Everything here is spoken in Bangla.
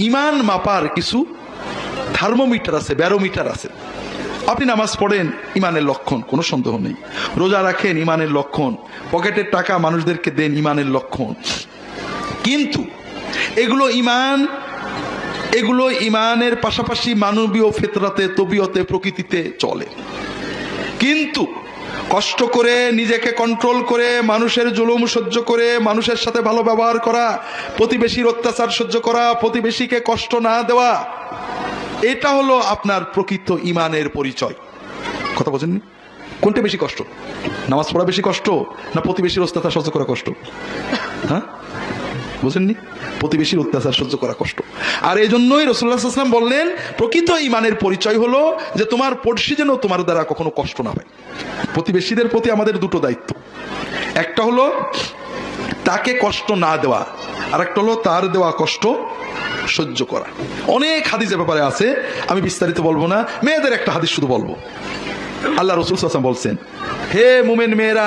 ইমান মাপার কিছু থার্মোমিটার আছে, ব্যারোমিটার আছে। আপনি নামাজ পড়েন, ইমানের লক্ষণ, কোনো সন্দেহ নেই। রোজা রাখেন, ইমানের লক্ষণ। পকেটের টাকা মানুষদেরকে দেন, ইমানের লক্ষণ। কিন্তু এগুলো ইমানের পাশাপাশি মানবীয় ফিতরাতে, তবিয়তে, প্রকৃতিতে চলে। কিন্তু কষ্ট করে, নিজেকে কন্ট্রোল করে, মানুষের জুলুম সহ্য করে, মানুষের সাথে ভালো ব্যবহার করা, প্রতিবেশীর অত্যাচার সহ্য করা, প্রতিবেশীকে কষ্ট না দেওয়া, এটা হলো আপনার প্রকৃত ইমানের পরিচয়। কথা বোঝেননি? কোনটা বেশি কষ্ট? নামাজ পড়া বেশি কষ্ট না প্রতিবেশীর অত্যাচার সহ্য করা কষ্ট? হ্যাঁ, বুঝেননি? প্রতিবেশীর অত্যাচার সহ্য করা কষ্ট। আর এই জন্যই রাসূলুল্লাহ সাল্লাল্লাহু আলাইহি ওয়াসাল্লাম বললেন, প্রকৃত ইমানের পরিচয় হলো যে তোমার পড়শি যেন তোমার দ্বারা কখনো কষ্ট না পায়। প্রতিবেশীদের প্রতি আমাদের দুটো দায়িত্ব, একটা হলো তাকে কষ্ট না দেওয়া, আর একটা হলো তার দেওয়া কষ্ট সহ্য করা। অনেক হাদিসের ব্যাপারে আছে, আমি বিস্তারিত বলবো না। মেয়েদের একটা হাদিস শুধু বলবো। আল্লাহ রাসূল সাল্লাল্লাহু আলাইহি ওয়াসাল্লাম বলছেন, হে মুমিন মেয়েরা,